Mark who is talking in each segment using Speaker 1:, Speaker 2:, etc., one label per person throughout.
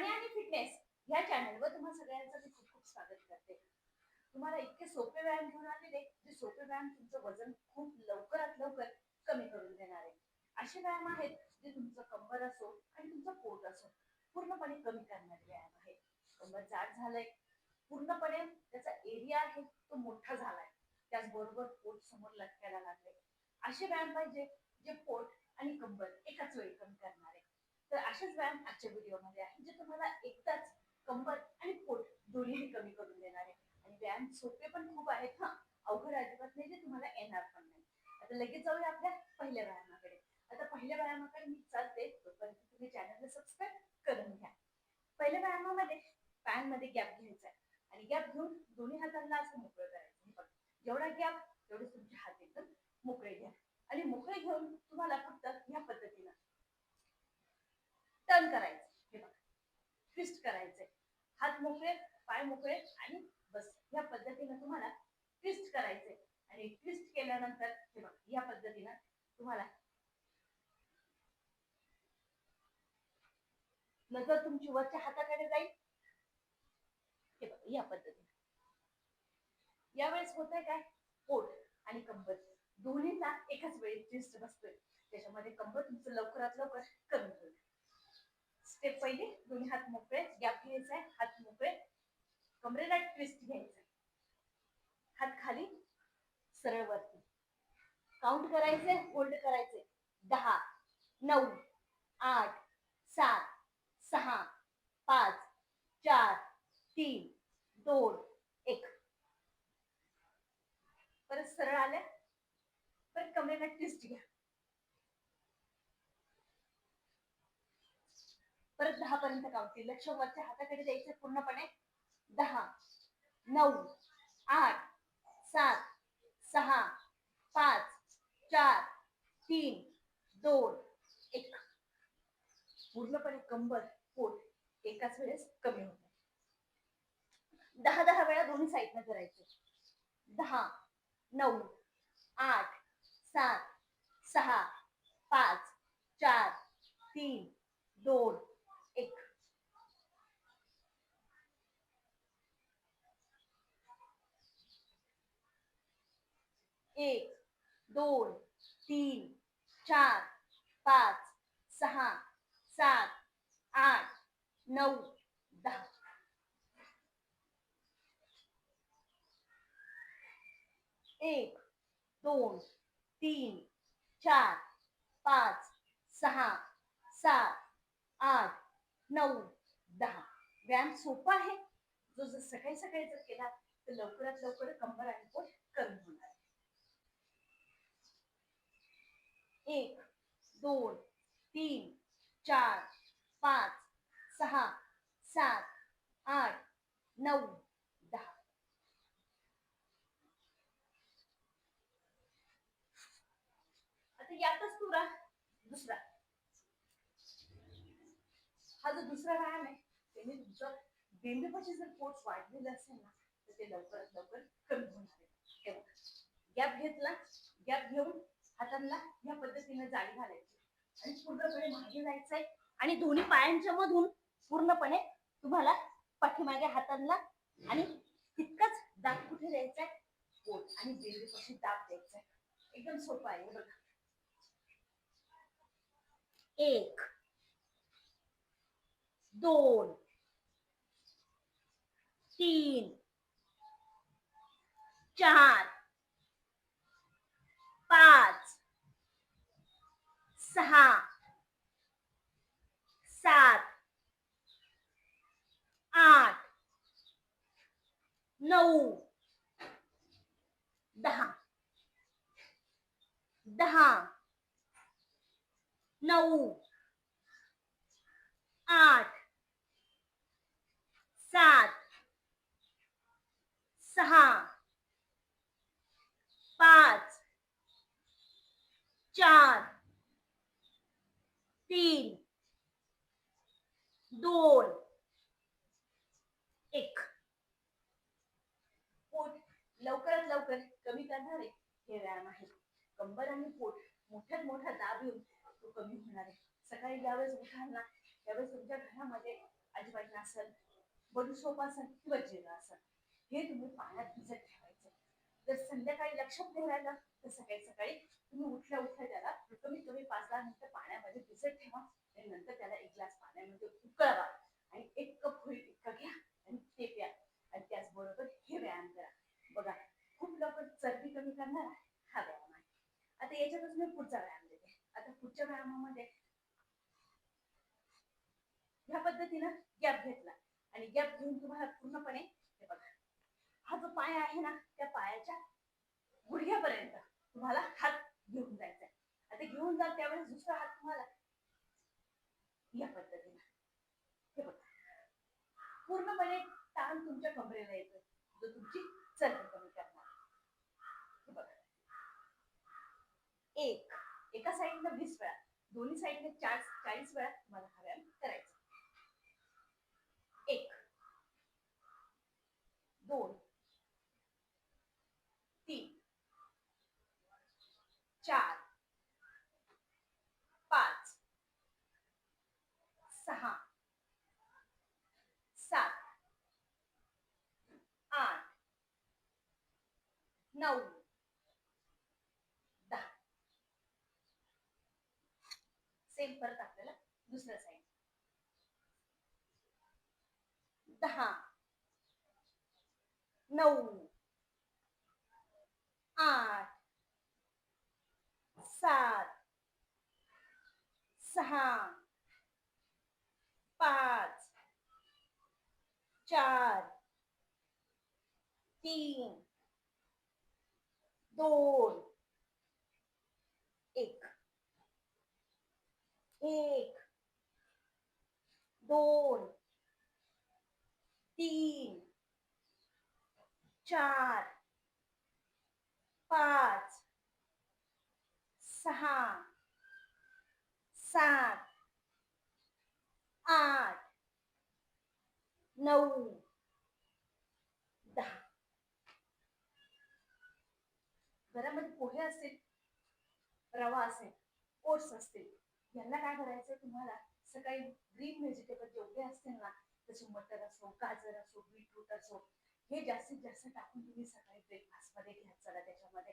Speaker 1: खाणे आणि फिटनेस या चॅनलवर तुम्हा सगळ्यांचं मी खूप खूप स्वागत करते. तुम्हाला इतके सोपे व्यायाम घेऊन आलेले जे सोपे व्यायाम तुमचं वजन खूप लवकरात लवकर कमी करून देणार आहे. असे व्यायाम आहेत जे तुमचं कंबर असो आणि तुमचं पोट असो पूर्णपणे कमी करणारे व्यायाम आहेत. कंबर जाड झालंय, पूर्णपणे त्याचा एरिया आहे तो मोठा झालाय, त्याचबरोबर पोट समोर लटकायला लागले. असे व्यायाम पाहिजे जे पोट आणि कंबर एकाच वेळी कमी करणारे. तर असेच व्यायाम आजच्या व्हिडिओमध्ये आहे जे तुम्हाला एकदाच कंबर आणि पोट दोन्ही कमी करून देणार आहे. आणि व्यायाम सोपे पण खूप आहेत हा, अवघड अजिबात नाही जे तुम्हाला येणार पण नाही. आता लगेच जाऊया आपल्या पहिल्या व्यायामाकडे. आता पहिल्या व्यायामाकडे मी चालते तोपर्यंत तुम्ही चॅनलला सबस्क्राईब करून घ्या. पहिल्या व्यायामामध्ये पॅन मध्ये गॅप घ्यायचा आहे आणि गॅप घेऊन दोन्ही हातांना असं मोकळं करायचं. जेवढा गॅप तेवढे तुमचे हात एकदम मोकळे घ्या आणि मोकळे घेऊन तुम्हाला फक्त या पद्धतीनं टर्न करायचं. हे बघा, ट्विस्ट करायचंय. हात मोकळे, पाय मोकळे आणि बस या पद्धतीनं तुम्हाला ट्विस्ट करायचंय. आणि ट्विस्ट केल्यानंतर हे बघा या पद्धतीनं तुम्हाला नजर तुमची वरच्या हाताकडे जाईल. हे बघा या पद्धतीने. यावेळेस होतंय काय, पोट आणि कंबर दोन्हीला एकाच वेळी ट्विस्ट बसतोय, त्याच्यामध्ये कंबर तुमचं लवकरात लवकर कमी होईल. स्टेप पहिली, दोन्ही हात मोकळे, गॅप घ्यायचा आहे, हात मोकळे, कमरेला ट्विस्ट घ्यायचा, हात खाली सरळ वरती, काउंट करायचे, होल्ड करायचे. 10, 9, 8, 7, 6, 5, 4, 3, 2, 1. परत सरळ आल्या, परत कमरेला ट्विस्ट घ्या, परत 10 पर्यंत काउंट. लक्ष वरच्या हाताकडे द्यायचे पूर्णपणे. 10, 9, 8, 7, 6, 5, 4, 3, 2, 1. पूर्णपणे कंबर पोट एकाच वेळेस कमी होते. 10 वेळा दोन्ही साईडनं करायचे. 10, 9, 8, 7, 6, 5, 4, 3, 2, 1. 1, 2, 3, 4, 5, 6, 7, 8, 9, 10. 1, 2, 3, 4, 5, 6, 7, 8, 9, 10. व्यायाम सोपा आहे, जो जर सकाळी सकाळी जर केला तर लवकरात लवकर कंबर आणि पोट कमी होणार. 1, 2, 3, 4, 5, 6, 7, 8, 9, 10. आता यातच तुरा दुसरा, हा जो दुसरा व्यायाम आहे त्याने तुमचं बेंबीपाशी जर पोट वाढलेलं असेल ना तर ते लवकरात लवकर कमी होणार आहे. गॅप घेतला, गॅप घेऊन हातांना या पद्धतीने जाळी घालायची आणि पूर्णपणे मागे जायचंय आणि दोन्ही पायांच्या मधून पूर्णपणे तुम्हाला पाठीमागे हातांना आणि तितकंच दाब कुठे द्यायचंय, पोट आणि बेंबीपाशी दाब द्यायचाय. एकदम सोपं आहे बघा. 1, 2, 3, 4, 5, 6, 7, 8, 9, 10. 10, 9, 8, 7, 6, 5, 4, 3, 2, 1. पोट लवकरात लवकर कमी करणारे हे व्यायाम आहे. कंबर आणि पोट मोठ्यात मोठा दाब येऊन तो कमी होणार आहे. सकाळी ज्यावेळेस उठाल ना त्यावेळेस तुमच्या घरामध्ये अजिबात बडीशोप असेल किंवा जिरं असेल, हे तुम्ही पाण्यात भिजत ठेवायचं. जर संध्याकाळी लक्षात नाही राहिलं तर सकाळी सकाळी तुम्ही उठल्या उठल्या त्याला कमीत कमी 5-10 मिनिटं पाण्यामध्ये भिजत ठेवा आणि नंतर त्याला एक ग्लास पाण्यामध्ये उकळवा आणि 1 कप होईल इतका घ्या आणि ते प्या. आणि त्याचबरोबर हे व्यायाम करा. बघा, खूप लवकर चरबी कमी करणारा हा व्यायाम आहे. आता याच्यातच मी पुढचा व्यायाम देते. आता पुढच्या व्यायामामध्ये ह्या पद्धतीनं गॅप घेतला आणि गॅप घेऊन तुम्हाला पूर्णपणे हे बघा, हा जो पाय आहे ना त्या पायाच्या गुडघ्यापर्यंत तुम्हाला हात घेऊन जायचा. आता घेऊन जा त्यावेळेस दुसरा हात तुम्हाला या पद्धतीनं हे बघा, पूर्णपणे ताण तुमच्या कमरेला येतो, जो तुमची चरबी कमी करणार. हे बघा, एका साईडनं 20 वेळा, दोन्ही साईडने 40 वेळा तुम्हाला हा व्यायाम करायचा. 1 2 3 4 5 6 7 8 9 10. सेम परत आपल्याला दुसऱ्या साईड 10 9 8 7 6 5 4 3 2 1. 1 2 3 4 5 6 7 8 9 10. घरामध्ये पोहे असतील, रवा असेल, ओट्स असतील, यांना काय करायचं तुम्हाला सकाळी ग्रीन व्हेजिटेबल जेवढे असतील ना, जसे मटर असो, गाजर असो, बीटरूट असो, हे जास्तीत जास्त टाकून तुम्ही सकाळी ब्रेकफास्ट मध्ये घ्या. चला, त्याच्यामध्ये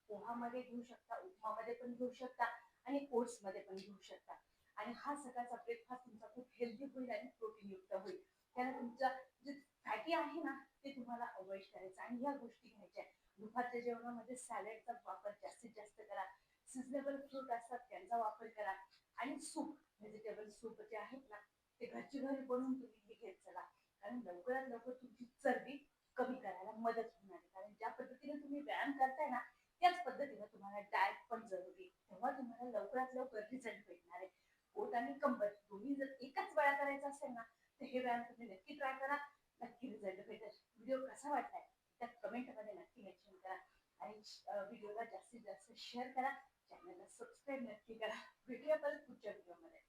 Speaker 1: पोहामध्ये घेऊ शकता, उपमामध्ये पण घेऊ शकता आणि ओट्स मध्ये पण घेऊ शकता. आणि हा सकाळचा ब्रेकफास्ट तुमचा खूप हेल्दी होईल आणि प्रोटीन युक्त होईल. त्याला तुमचा जे फॅटी आहे ना ते तुम्हाला अवॉइड करायचं आणि ह्या गोष्टी घ्यायच्या. दुपारच्या जेवणामध्ये सॅलडचा वापर जास्तीत जास्त करा. सिजनेबल फ्रूट असतात त्यांचा वापर करा आणि सूप, व्हेजिटेबल सूप जे आहेत ना ते घरची घरी बनवून तुम्ही हे घेत चला. कारण लवकरात लवकर तुमची चरबी कमी करायला मदत होणार आहे. कारण ज्या पद्धतीने तुम्ही व्यायाम करताय ना त्याच पद्धतीने तुम्हाला डाएट पण जरुरी, तेव्हा तुम्हाला लवकरात लवकर रिझल्ट भेटणार आहे. पोट आणि कंबर दोन्ही जर एकाच वेळा करायचं असेल ना तर हे व्यायाम तुम्ही नक्की ट्राय करा, नक्की रिझल्ट भेटेल. व्हिडिओ कसा वाटलाय त्या कमेंट मध्ये नक्की मेन्शन करा आणि व्हिडिओला जास्तीत जास्त शेअर करा. चॅनलला सबस्क्राईब नक्की करा. भेटूया परत पुढच्या व्हिडिओमध्ये.